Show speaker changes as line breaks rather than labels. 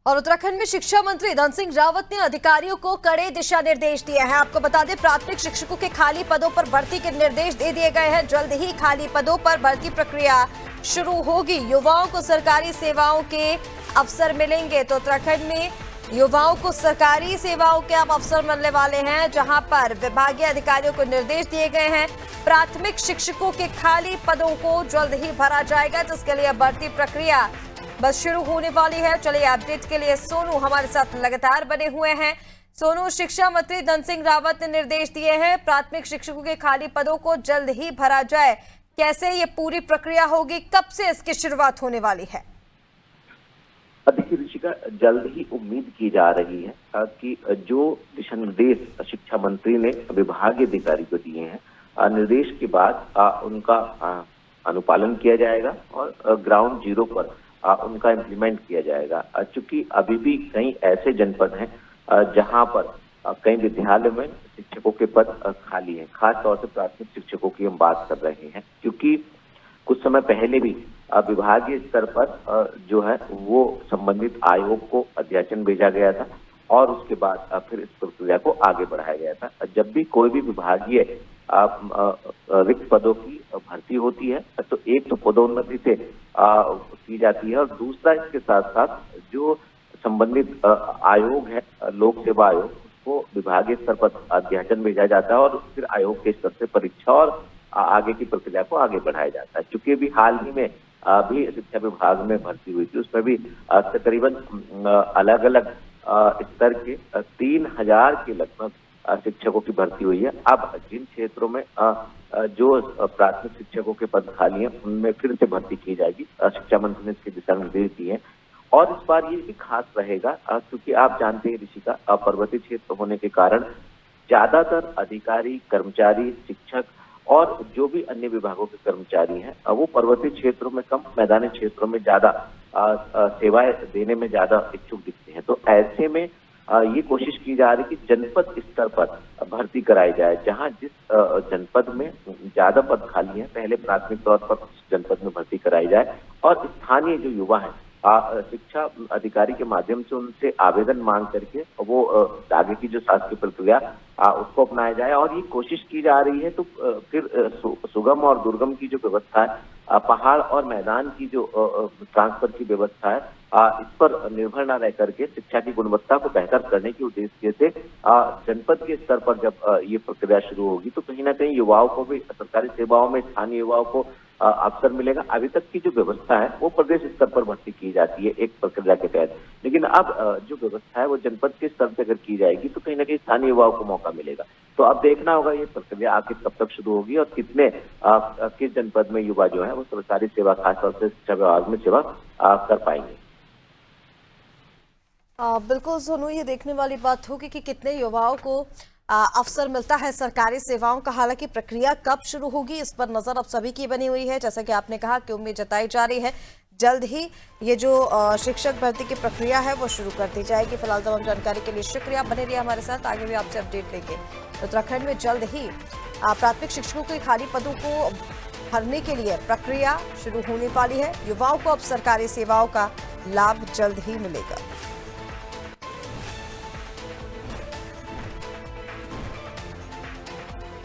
और उत्तराखंड में शिक्षा मंत्री धन सिंह रावत ने अधिकारियों को कड़े दिशा निर्देश दिए हैं। आपको बता दें, प्राथमिक शिक्षकों के खाली पदों पर भर्ती के निर्देश दे दिए गए हैं। जल्द ही खाली पदों पर भर्ती प्रक्रिया शुरू होगी। युवाओं को सरकारी सेवाओं के अवसर मिलेंगे। तो उत्तराखंड में युवाओं को सरकारी सेवाओं के अब अवसर मिलने वाले हैं, जहां पर विभागीय अधिकारियों को निर्देश दिए गए हैं। प्राथमिक शिक्षकों के खाली पदों को जल्द ही भरा जाएगा, जिसके लिए भर्ती प्रक्रिया बस शुरू होने वाली है। चलिए अपडेट के लिए सोनू हमारे साथ लगातार बने हुए हैं। सोनू, शिक्षा मंत्री धन सिंह रावत ने निर्देश दिए हैं प्राथमिक शिक्षकों के खाली पदों को जल्द ही भरा जाए। कैसे ये पूरी प्रक्रिया होगी, कब से इसकी शुरुआत होने वाली है?
देखिए ऋषिका, जल्द ही उम्मीद की जा रही है कि जो दिशा निर्देश शिक्षा मंत्री ने विभागीय अधिकारी को दिए हैं, निर्देश के बाद उनका अनुपालन किया जाएगा और ग्राउंड जीरो पर उनका इम्प्लीमेंट किया जाएगा। चूंकि अभी भी कई ऐसे जनपद हैं जहां पर कई विद्यालय में शिक्षकों के पद खाली हैं। खास तौर से प्राथमिक शिक्षकों की हम बात कर रहे हैं, क्योंकि कुछ समय पहले भी विभागीय स्तर पर जो है वो संबंधित आयोग को अध्याचन भेजा गया था और उसके बाद फिर इस प्रक्रिया को आगे बढ़ाया गया था। जब भी कोई भी विभागीय रिक्त पदों की भर्ती होती है तो एक तो पदोन्नति से की जाती है और दूसरा इसके साथ साथ जो संबंधित आयोग है, लोक सेवा आयोग, उसको विभागीय स्तर पर अध्याचन भेजा जाता है और फिर आयोग के स्तर से परीक्षा और आगे की प्रक्रिया को आगे बढ़ाया जाता है। चूंकि अभी हाल ही में भी शिक्षा विभाग में भर्ती हुई थी, उसमें भी तकरीबन अलग अलग स्तर के 3000 के लगभग शिक्षकों की भर्ती हुई है। अब जिन क्षेत्रों में जो प्राथमिक शिक्षकों के पद खाली हैं उनमें फिर से भर्ती की जाएगी। शिक्षा मंत्री ने इसके दिशा निर्देश दिए हैं और इस बार ये भी खास रहेगा क्योंकि आप जानते हैं ऋषिका, पर्वतीय क्षेत्र होने के कारण ज्यादातर अधिकारी, कर्मचारी, शिक्षक और जो भी अन्य विभागों के कर्मचारी हैं वो पर्वतीय क्षेत्रों में कम, मैदानी क्षेत्रों में ज्यादा सेवाएं देने में ज्यादा इच्छुक दिखते हैं। तो ऐसे में ये कोशिश की जा रही है कि जनपद स्तर पर भर्ती कराई जाए। जहां जिस जनपद में ज्यादा पद खाली हैं, पहले प्राथमिक तौर पर उस जनपद में भर्ती कराई जाए और स्थानीय जो युवा हैं शिक्षा अधिकारी के माध्यम से उनसे आवेदन मांग करके वो आगे की जो शासकीय प्रक्रिया उसको अपनाया जाए। और ये कोशिश की जा रही है तो फिर सुगम और दुर्गम की जो व्यवस्था है, पहाड़ और मैदान की जो ट्रांसफर की व्यवस्था है, इस पर निर्भर न रह करके शिक्षा की गुणवत्ता को बेहतर करने के उद्देश्य से जनपद के स्तर पर जब ये प्रक्रिया शुरू होगी तो कहीं ना कहीं युवाओं को भी सरकारी सेवाओं में, स्थानीय युवाओं को अवसर मिलेगा। अभी तक की जो व्यवस्था है वो प्रदेश स्तर पर भर्ती की जाती है एक प्रक्रिया के तहत, लेकिन अब जो व्यवस्था है वो जनपद के स्तर से अगर की जाएगी तो कहीं ना कहीं स्थानीय युवाओं को मौका मिलेगा। तो अब देखना होगा ये प्रक्रिया आखिर कब तक शुरू होगी और कितने किस जनपद में युवा जो है वो सरकारी सेवा, खासतौर से शिक्षा विभाग में सेवा कर पाएंगे।
बिल्कुल सोनू, ये देखने वाली बात होगी कि कितने युवाओं को अवसर मिलता है सरकारी सेवाओं का। हालांकि प्रक्रिया कब शुरू होगी इस पर नजर अब सभी की बनी हुई है। जैसा कि आपने कहा कि उम्मीद जताई जा रही है जल्द ही ये जो शिक्षक भर्ती की प्रक्रिया है वो शुरू कर दी जाएगी। फिलहाल तमाम जानकारी के लिए शुक्रिया, बने रहिए हमारे साथ, आगे भी आपसे अपडेट लेंगे। उत्तराखंड में जल्द ही प्राथमिक शिक्षकों के खाली पदों को भरने के लिए प्रक्रिया शुरू होने वाली है। युवाओं को अब सरकारी सेवाओं का लाभ जल्द ही मिलेगा।